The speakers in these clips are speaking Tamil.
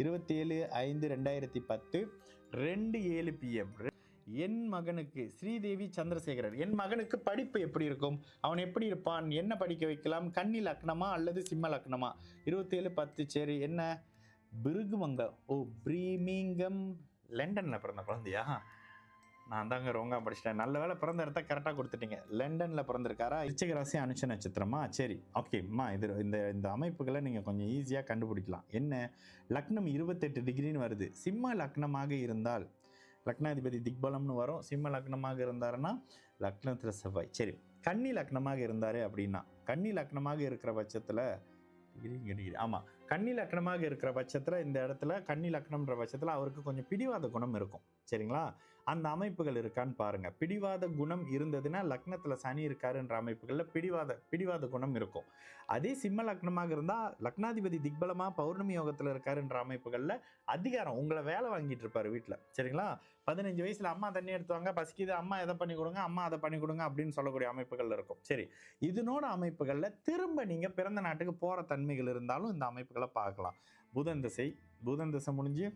27/5/2010 2:07 PM. என் மகனுக்கு ஸ்ரீதேவி சந்திரசேகரன், என் மகனுக்கு படிப்பு எப்படி இருக்கும், அவன் எப்படி இருப்பான், என்ன படிக்க வைக்கலாம், கன்னி லக்னமா அல்லது சிம்ம லக்னமா? 27/10. சரி, என்ன பிருகுமங்க, ஓ பிரீமிங்கம், லண்டனில் பிறந்த குழந்தையா? நான் தாங்க ரோங்கா படிச்சிட்டேன். நல்ல வேலை பிறந்த இடத்த கரெக்டாக கொடுத்துட்டீங்க. லண்டனில் பிறந்திருக்காரா? விருச்சிக ராசி அனுஷ நட்சத்திரமா? சரி, ஓகேம்மா. இது இந்த அமைப்புகளை நீங்கள் கொஞ்சம் ஈஸியாக கண்டுபிடிக்கலாம். என்ன, லக்னம் 28 டிகிரின்னு வருது. சிம்ம லக்னமாக இருந்தால் லக்னாதிபதி திக்பலம்னு வரும். சிம்ம லக்னமாக இருந்தாருன்னா லக்னத்தில் செவ்வாய். சரி, கன்னி லக்னமாக இருந்தார் அப்படின்னா, கன்னி லக்னமாக இருக்கிற பட்சத்தில் ஆமாம், கன்னி லக்னமாக இருக்கிற பட்சத்தில் இந்த இடத்துல கன்னி லக்னம்ன்ற பட்சத்தில் அவருக்கு கொஞ்சம் பிடிவாத குணம் இருக்கும். சரிங்களா? அந்த அமைப்புகள் இருக்கான்னு பாருங்க. பிடிவாத குணம் இருந்ததுன்னா லக்னத்தில் சனி இருக்காருன்ற அமைப்புகளில் பிடிவாத குணம் இருக்கும். அதே சிம்ம லக்னமாக இருந்தால் லக்னாதிபதி திக்பலமா பௌர்ணமி யோகத்தில் இருக்காருன்ற அமைப்புகளில் அதிகாரம், உங்களை வேலை வாங்கிட்டு இருப்பாரு வீட்டில். சரிங்களா? 15 வயசுல அம்மா தண்ணி எடுத்துவாங்க, பசிக்குது, அம்மா எதை பண்ணி கொடுங்க, அம்மா அதை பண்ணி கொடுங்க அப்படின்னு சொல்லக்கூடிய அமைப்புகள் இருக்கும். சரி, இதனோட அமைப்புகளில் திரும்ப நீங்கள் பிறந்த நாட்டுக்கு போகிற தன்மைகள் இருந்தாலும் இந்த அமைப்புகளை பார்க்கலாம். புதன் திசை முடிஞ்சு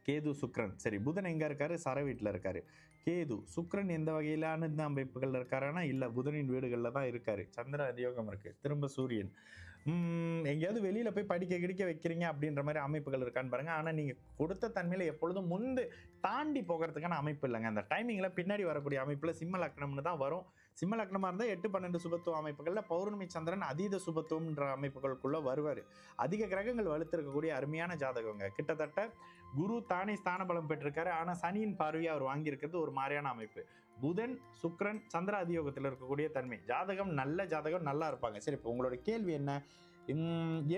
கேது சுக்ரன். சரி, புதன் எங்கே இருக்காரு? சர வீட்டில் இருக்காரு. கேது சுக்ரன் எந்த வகையிலான இந்த அமைப்புகள் இருக்காருன்னா இல்லை, புதனின் வீடுகளில் தான் இருக்காரு. சந்திர அதியோகம் இருக்கு. திரும்ப சூரியன். எங்கேயாவது வெளியில் போய் படிக்க வைக்கிறீங்க அப்படின்ற மாதிரி அமைப்புகள் இருக்கான்னு பாருங்க. ஆனால் நீங்கள் கொடுத்த தன்மையில் எப்பொழுதும் முந்து தாண்டி போகிறதுக்கான அமைப்பு இல்லைங்க. அந்த டைமிங்கில் பின்னாடி வரக்கூடிய அமைப்பில் சிம்ம லக்னம்னு தான் வரும். சிம்ம லக்னமாக இருந்தால் 8-12 சுபத்துவ அமைப்புகளில் பௌர்ணமி சந்திரன் அதீத சுபத்துவம்ன்ற அமைப்புகளுக்குள்ளே வருவார். அதிக கிரகங்கள் வலுத்திருக்கக்கூடிய அருமையான ஜாதகங்க. கிட்டத்தட்ட குரு தானே ஸ்தான பலம் பெற்றிருக்காரு. ஆனால் சனியின் பார்வையை அவர் வாங்கியிருக்கிறது ஒரு மாதிரியான அமைப்பு. புதன் சுக்ரன் சந்திர அதியோகத்தில் இருக்கக்கூடிய தன்மை. ஜாதகம் நல்ல ஜாதகம், நல்லா இருப்பாங்க. சரி, இப்போ உங்களோட கேள்வி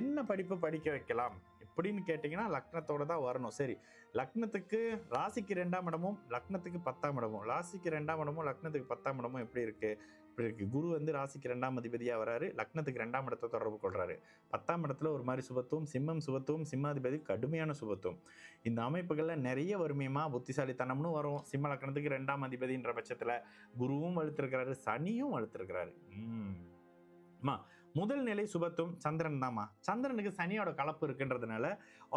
என்ன படிப்பு படிக்க வைக்கலாம் எப்படின்னு கேட்டிங்கன்னா லக்னத்தோட தான் வரணும். சரி, லக்னத்துக்கு ராசிக்கு 2ஆம் இடமும் லக்னத்துக்கு 10ஆம் இடமும், ராசிக்கு 2ஆம் இடமும் லக்னத்துக்கு 10ஆம் இடமும் எப்படி இருக்கு? குரு வந்து ராசிக்கு 2ஆம் அதிபதியாக வராரு, லக்னத்துக்கு 2ஆம் இடத்தை தொடர்பு கொள்றாரு. 10ஆம் இடத்துல ஒரு மாதிரி சுபத்துவம், சுபத்துவம், சிம்மாதிபதி கடுமையான சுபத்துவம். இந்த அமைப்புகளில் நிறைய வறுமையுமா புத்திசாலித்தனம்னு வரும். சிம்ம லக்னத்துக்கு 2ஆம் அதிபதின்ற பட்சத்தில் குருவும் வலுத்திருக்கிறாரு, சனியும் வலுத்திருக்கிறாரு. முதல் நிலை சுபத்துவம் சந்திரன் தாமா. சந்திரனுக்கு சனியோட கலப்பு இருக்குன்றதுனால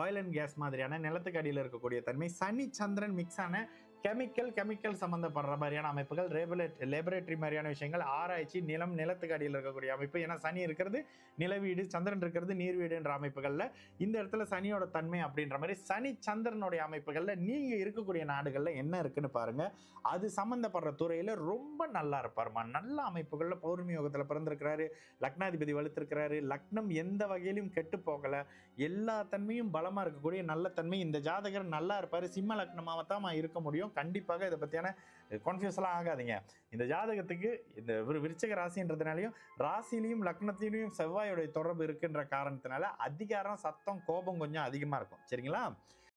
ஆயில் அண்ட் கேஸ் மாதிரியான நிலத்துக்கு அடியில் இருக்கக்கூடிய தன்மை, சனி சந்திரன் மிக்ஸ் ஆன கெமிக்கல் சம்பந்தப்படுற மாதிரியான அமைப்புகள், லேபரேட்டரி மாதிரியான விஷயங்கள், ஆராய்ச்சி, நிலத்துக்கு அடியில் இருக்கக்கூடிய அமைப்பு. ஏன்னா சனி இருக்கிறது நிலவீடு, சந்திரன் இருக்கிறது நீர்வீடுன்ற அமைப்புகளில் இந்த இடத்துல சனியோட தன்மை அப்படின்ற மாதிரி சனி சந்திரனுடைய அமைப்புகளில் நீங்கள் இருக்கக்கூடிய நாடுகளில் என்ன இருக்குன்னு பாருங்க. அது சம்பந்தப்படுற துறையில் ரொம்ப நல்லா இருப்பாருமா. நல்ல அமைப்புகளில் பௌர்ணமி யோகத்தில் பிறந்திருக்கிறாரு, லக்னாதிபதி வலுத்திருக்கிறாரு, லக்னம் எந்த வகையிலும் கெட்டு போகல, எல்லா தன்மையும் பலமா இருக்கக்கூடிய நல்ல தன்மை. இந்த ஜாதகர் நல்லா இருப்பாரு. சிம்ம லக்னமாக தான் இருக்க முடியும். கண்டிப்பாக இதை பத்தியான கன்ஃபியூஸ்லாம் ஆகாதீங்க. இந்த ஜாதகத்துக்கு இந்த விருச்சிக ராசின்றதுனாலையும் ராசிலையும் லக்னத்திலையும் செவ்வாயோடைய தொடர்பு இருக்குன்ற காரணத்தினால அதிகாரம், சத்தம், கோபம் கொஞ்சம் அதிகமா இருக்கும். சரிங்களா?